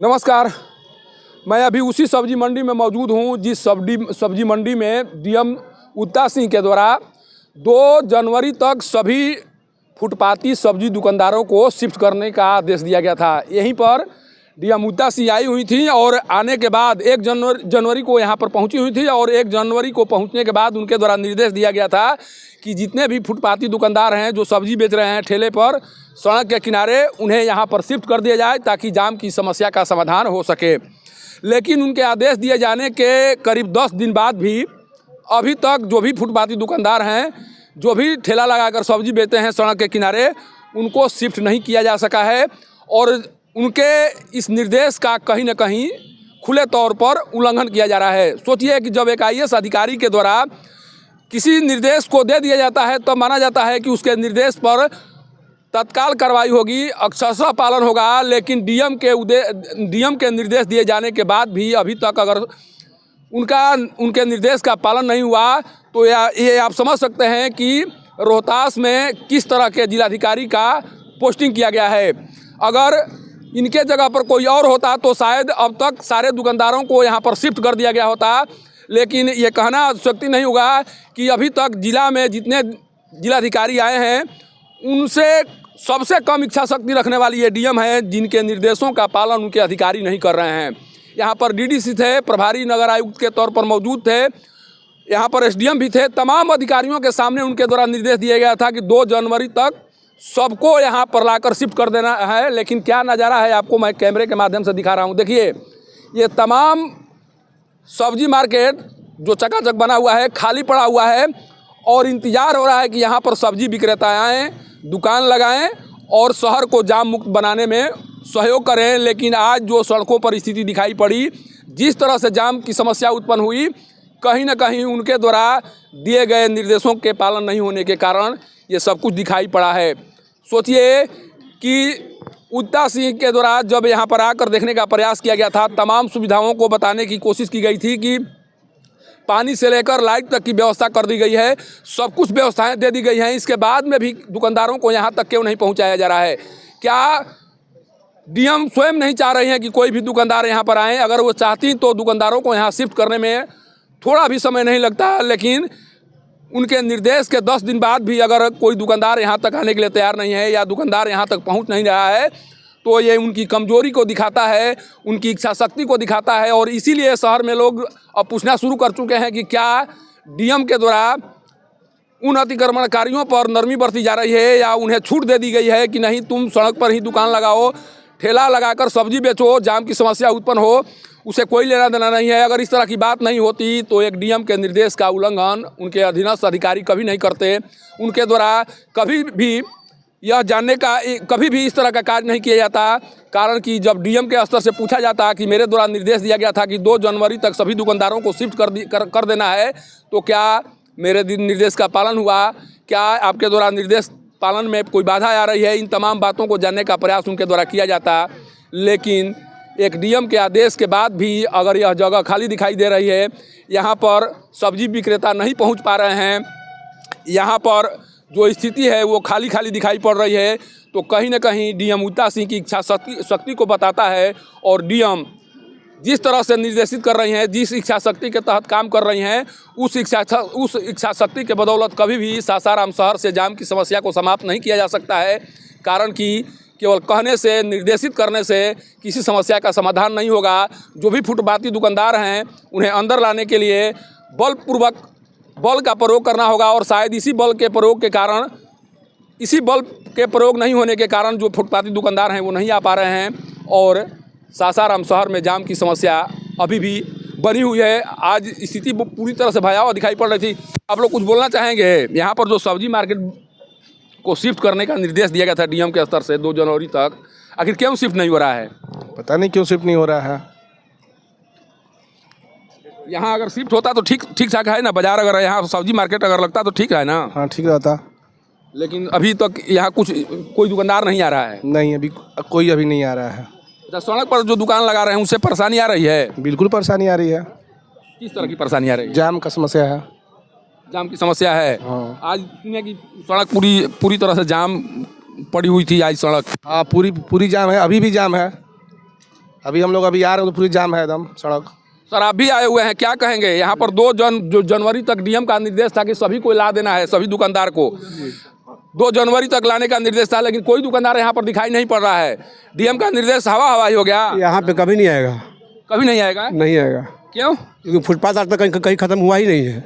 नमस्कार। मैं अभी उसी सब्जी मंडी में मौजूद हूं जिस सब्जी मंडी में डीएम उत्ता सिंह के द्वारा 2 जनवरी तक सभी फुटपाती सब्जी दुकानदारों को शिफ्ट करने का आदेश दिया गया था। यहीं पर डीएम उत्ता सिंह आई हुई थी और आने के बाद 1 जनवरी को यहां पर पहुंची हुई थी और 1 जनवरी को पहुंचने के बाद उनके द्वारा निर्देश दिया गया था कि जितने भी फुटपाती दुकानदार हैं जो सब्जी बेच रहे हैं ठेले पर सड़क के किनारे, उन्हें यहाँ पर शिफ्ट कर दिया जाए ताकि जाम की समस्या का समाधान हो सके। लेकिन उनके आदेश दिए जाने के करीब 10 दिन बाद भी अभी तक जो भी फुटपाती दुकानदार हैं, जो भी ठेला लगाकर सब्जी बेचते हैं सड़क के किनारे, उनको शिफ्ट नहीं किया जा सका है और उनके इस निर्देश का कहीं न कहीं खुले तौर पर उल्लंघन किया जा रहा है। सोचिए कि जब एक IAS अधिकारी के द्वारा किसी निर्देश को दे दिया जाता है तो माना जाता है कि उसके निर्देश पर तत्काल कार्रवाई होगी, अक्षरशः पालन होगा। लेकिन डीएम के निर्देश दिए जाने के बाद भी अभी तक अगर उनके निर्देश का पालन नहीं हुआ तो ये आप समझ सकते हैं कि रोहतास में किस तरह के जिलाधिकारी का पोस्टिंग किया गया है। अगर इनके जगह पर कोई और होता तो शायद अब तक सारे दुकानदारों को यहाँ पर शिफ्ट कर दिया गया होता। लेकिन ये कहना अतिशयोक्ति नहीं होगा कि अभी तक जिला में जितने जिलाधिकारी आए हैं उनसे सबसे कम इच्छा शक्ति रखने वाली ये डीएम है, जिनके निर्देशों का पालन उनके अधिकारी नहीं कर रहे हैं। यहाँ पर डीडीसी थे, प्रभारी नगर आयुक्त के तौर पर मौजूद थे, यहाँ पर एसडीएम भी थे। तमाम अधिकारियों के सामने उनके द्वारा निर्देश दिया गया था कि 2 जनवरी तक सबको यहाँ पर लाकर शिफ्ट कर देना है। लेकिन क्या नज़ारा है आपको मैं कैमरे के माध्यम से दिखा रहा हूँ। देखिए, ये तमाम सब्जी मार्केट जो चकाचक बना हुआ है खाली पड़ा हुआ है और इंतज़ार हो रहा है कि यहाँ पर सब्जी विक्रेता आएँ, दुकान लगाएं और शहर को जाम मुक्त बनाने में सहयोग करें। लेकिन आज जो सड़कों पर स्थिति दिखाई पड़ी, जिस तरह से जाम की समस्या उत्पन्न हुई, कहीं ना कहीं उनके द्वारा दिए गए निर्देशों के पालन नहीं होने के कारण ये सब कुछ दिखाई पड़ा है। सोचिए कि उत्ता सिंह के द्वारा जब यहाँ पर आकर देखने का प्रयास किया गया था, तमाम सुविधाओं को बताने की कोशिश की गई थी कि पानी से लेकर लाइट तक की व्यवस्था कर दी गई है, सब कुछ व्यवस्थाएं दे दी गई हैं। इसके बाद में भी दुकानदारों को यहाँ तक क्यों नहीं पहुँचाया जा रहा है? क्या डीएम स्वयं नहीं चाह रही हैं कि कोई भी दुकानदार यहाँ पर आएँ? अगर वो चाहती तो दुकानदारों को यहाँ शिफ्ट करने में थोड़ा भी समय नहीं लगता। लेकिन उनके निर्देश के 10 दिन बाद भी अगर कोई दुकानदार यहाँ तक आने के लिए तैयार नहीं है या दुकानदार यहाँ तक पहुँच नहीं रहा है तो ये उनकी कमजोरी को दिखाता है, उनकी इच्छा शक्ति को दिखाता है। और इसीलिए शहर में लोग अब पूछना शुरू कर चुके हैं कि क्या डीएम के द्वारा उन अतिक्रमणकारियों पर नरमी बरती जा रही है या उन्हें छूट दे दी गई है कि नहीं, तुम सड़क पर ही दुकान लगाओ, ठेला लगाकर सब्जी बेचो, जाम की समस्या उत्पन्न हो, उसे कोई लेना देना नहीं है। अगर इस तरह की बात नहीं होती तो एक डीएम के निर्देश का उल्लंघन उनके अधीनस्थ अधिकारी कभी नहीं करते। उनके द्वारा कभी भी यह जानने का कभी भी इस तरह का कार्य नहीं किया जाता। कारण कि जब डीएम के स्तर से पूछा जाता कि मेरे द्वारा निर्देश दिया गया था कि 2 जनवरी तक सभी दुकानदारों को शिफ्ट कर देना है, तो क्या मेरे निर्देश का पालन हुआ? क्या आपके द्वारा निर्देश पालन में कोई बाधा आ रही है? इन तमाम बातों को जानने का प्रयास उनके द्वारा किया जाता। लेकिन एक डीएम के आदेश के बाद भी अगर यह जगह खाली दिखाई दे रही है, यहाँ पर सब्जी विक्रेता नहीं पहुँच पा रहे हैं, यहाँ पर जो स्थिति है वो खाली खाली दिखाई पड़ रही है, तो कहीं ना कहीं डीएम उत्ता सिंह की इच्छा शक्ति को बताता है। और डीएम जिस तरह से निर्देशित कर रही हैं, जिस इच्छा शक्ति के तहत काम कर रही हैं, उस इच्छा शक्ति के बदौलत कभी भी सासाराम शहर से जाम की समस्या को समाप्त नहीं किया जा सकता है। कारण कि केवल कहने से, निर्देशित करने से किसी समस्या का समाधान नहीं होगा। जो भी फुटपाती दुकानदार हैं उन्हें अंदर लाने के लिए बल का प्रयोग करना होगा और शायद इसी बल के प्रयोग नहीं होने के कारण जो फुटपाती दुकानदार हैं वो नहीं आ पा रहे हैं और सासाराम शहर में जाम की समस्या अभी भी बनी हुई है। आज स्थिति पूरी तरह से भयावह दिखाई पड़ रही थी। आप लोग कुछ बोलना चाहेंगे? यहाँ पर जो सब्जी मार्केट को शिफ्ट करने का निर्देश दिया गया था डीएम के स्तर से 2 जनवरी तक, आखिर क्यों शिफ्ट नहीं हो रहा है? पता नहीं क्यों शिफ्ट नहीं हो रहा है। यहाँ अगर शिफ्ट होता तो ठीक ठाक है ना, बाजार अगर यहाँ सब्जी मार्केट अगर लगता तो ठीक है ना? हाँ, ठीक रहता। लेकिन अभी तक यहाँ कोई दुकानदार नहीं आ रहा है। नहीं, अभी कोई नहीं आ रहा है। अच्छा, सड़क पर जो दुकान लगा रहे हैं उससे परेशानी आ रही है? बिल्कुल परेशानी आ रही है। किस तरह की परेशानी आ रही है? जाम का समस्या है। जाम की समस्या है। हाँ। आज सुनिए कि सड़क पूरी तरह से जाम पड़ी हुई थी आज सड़क। हाँ, पूरी जाम है, अभी भी जाम है। अभी हम लोग अभी आ रहे हैं तो पूरी जाम है एकदम सड़क। सर आप भी आए हुए हैं, क्या कहेंगे? यहाँ पर जो जनवरी तक डीएम का निर्देश था कि सभी को ला देना है, सभी दुकानदार को 2 जनवरी तक लाने का निर्देश था, लेकिन कोई दुकानदार यहाँ पर दिखाई नहीं पड़ रहा है। डीएम का निर्देश हवा हवाई हो गया। यहाँ पे कभी नहीं आएगा, कभी नहीं आएगा। नहीं आएगा। क्यों? क्योंकि फुटपाथ आज तक कहीं खत्म हुआ ही नहीं है,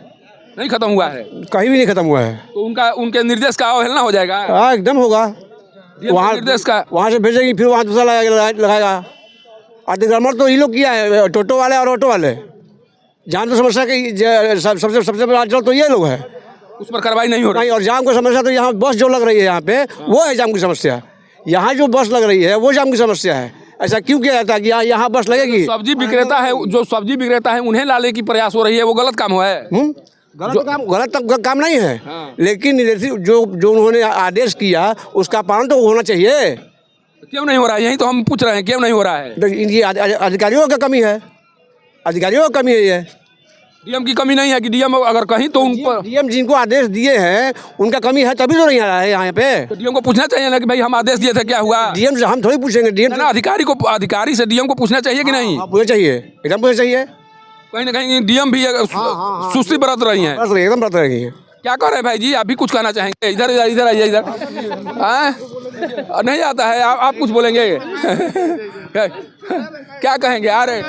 नहीं खत्म हुआ है, कहीं भी नहीं खत्म हुआ है। तो उनके निर्देश का अवहेलना हो जाएगा। हाँ एकदम होगा। वहाँ निर्देश का वहाँ से भेजेंगे, फिर वहाँ दूसरा लगाएगा। अतिक्रमण तो ये लोग किया है, टोटो वाले और ऑटो वाले। जाम तो समस्या की सबसे बड़ा जल तो ये लोग है, उस पर कार्रवाई नहीं हो रही। नहीं। और जाम की समस्या तो यहाँ बस जो लग रही है यहाँ पे, वो है जाम की समस्या। यहाँ जो बस लग रही है वो जाम की समस्या है। ऐसा क्यों किया जाता है कि यहाँ बस लगेगी? सब्जी विक्रेता है, जो सब्जी विक्रेता है उन्हें लाने की प्रयास हो रही है, वो गलत काम हुआ है। गलत काम नहीं है। हाँ। लेकिन जो उन्होंने आदेश किया उसका पालन तो होना चाहिए। क्यों नहीं हो रहा है? यही तो हम पूछ रहे हैं, क्यों नहीं हो रहा है? इनकी अधिकारियों की कमी है, अधिकारियों की कमी है। ये डीएम की कमी नहीं है कि डीएम अगर कहीं तो उन पर डीएम जिनको आदेश दिए हैं उनका कमी है, तभी तो नहीं आ रहा है यहाँ पे। तो डीएम को पूछना चाहिए ना कि भाई हम आदेश दिए थे, क्या हुआ? डीएम से हम थोड़ी पूछेंगे, डीएम ना अधिकारी से डीएम को पूछना चाहिए कि नहीं? पूछना चाहिए, एकदम पूछना चाहिए। कहीं ना कहीं डीएम भी सुस्ती बरत रही हैं। बस एकदम बता रही है। क्या कर रहे हैं भाई जी? आप भी कुछ कहना चाहेंगे? इधर इधर इधर आइए, इधर। नहीं आता है, आप कुछ बोलेंगे? क्या कहेंगे? आ रहे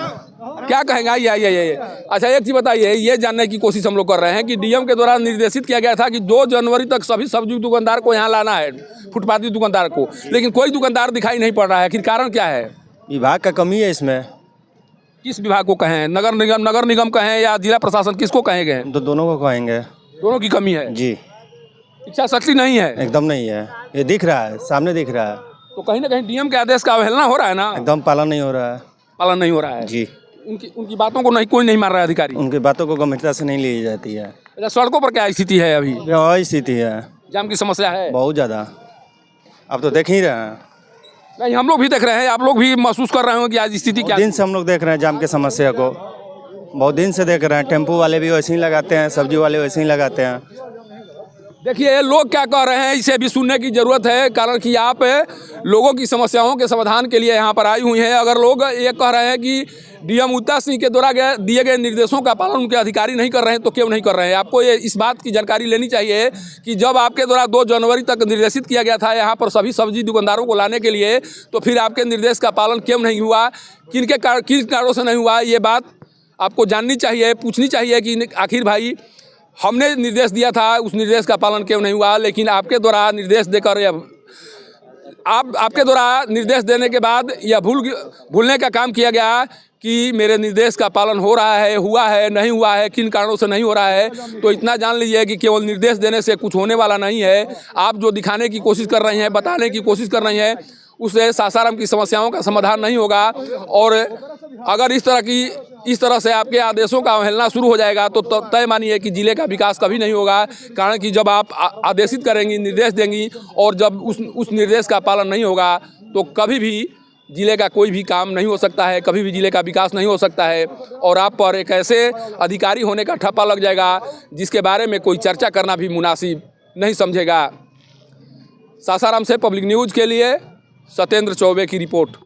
क्या कहेंगे? आइए आइए आइए। अच्छा एक चीज़ बताइए, ये जानने की कोशिश हम लोग कर रहे हैं कि डीएम के द्वारा निर्देशित किया गया था कि 2 जनवरी तक सभी सब्जी दुकानदार को यहाँ लाना है, फुटपाथी दुकानदार को, लेकिन कोई दुकानदार दिखाई नहीं पड़ रहा है। आखिर कारण क्या है? विभाग का कमी है इसमें। किस विभाग को कहें? नगर निगम कहें या जिला प्रशासन, किसको कहेंगे? तो दोनों को कहेंगे। दोनों की कमी है जी। इच्छा शक्ति नहीं है, एकदम नहीं है, ये दिख रहा है, सामने दिख रहा है। तो कहीं ना कहीं डीएम के आदेश का अवहेलना हो रहा है ना, एकदम पालन नहीं हो रहा है। पालन नहीं हो रहा है जी। उनकी बातों को कोई नहीं मान रहा है अधिकारी। उनकी बातों को गंभीरता से नहीं ली जाती है। अच्छा सड़कों पर क्या स्थिति है? अभी वही स्थिति है, जाम की समस्या है बहुत ज़्यादा। अब तो देख ही रहे हैं। नहीं, हम लोग भी देख रहे हैं, आप लोग भी महसूस कर रहे हो कि आज स्थिति क्या? दिन से हम लोग देख रहे हैं जाम की समस्या को, बहुत दिन से देख रहे हैं। टेम्पो वाले भी वैसे ही लगाते हैं, सब्जी वाले वैसे ही लगाते हैं। देखिए लोग क्या कह रहे हैं, इसे भी सुनने की जरूरत है, कारण कि आप लोगों की समस्याओं के समाधान के लिए यहाँ पर आई हुई हैं। अगर लोग ये कह रहे हैं कि डीएम उत्ता सिंह के द्वारा दिए गए निर्देशों का पालन उनके अधिकारी नहीं कर रहे हैं, तो क्यों नहीं कर रहे हैं? आपको ये इस बात की जानकारी लेनी चाहिए कि जब आपके द्वारा 2 जनवरी तक निर्देशित किया गया था यहाँ पर सभी सब्जी दुकानदारों को लाने के लिए, तो फिर आपके निर्देश का पालन क्यों नहीं हुआ? किन कारणों से नहीं हुआ? ये बात आपको जाननी चाहिए, पूछनी चाहिए कि आखिर भाई हमने निर्देश दिया था, उस निर्देश का पालन क्यों नहीं हुआ? लेकिन आपके द्वारा निर्देश देकर आपके द्वारा निर्देश देने के बाद यह भूलने का काम किया गया कि मेरे निर्देश का पालन हो रहा है, हुआ है, नहीं हुआ है, किन कारणों से नहीं हो रहा है। तो इतना जान लीजिए कि केवल निर्देश देने से कुछ होने वाला नहीं है। आप जो दिखाने की कोशिश कर रही हैं, बताने की कोशिश कर रही हैं, उससे सासाराम की समस्याओं का समाधान नहीं होगा। और अगर इस तरह से आपके आदेशों का अवहेलना शुरू हो जाएगा तो तय मानिए कि जिले का विकास कभी नहीं होगा। कारण कि जब आप आदेशित करेंगी, निर्देश देंगी, और जब उस निर्देश का पालन नहीं होगा तो कभी भी जिले का कोई भी काम नहीं हो सकता है, कभी भी जिले का विकास नहीं हो सकता है। और आप पर एक ऐसे अधिकारी होने का ठप्पा लग जाएगा जिसके बारे में कोई चर्चा करना भी मुनासिब नहीं समझेगा। सासाराम से पब्लिक न्यूज़ के लिए सत्येंद्र चौबे की रिपोर्ट।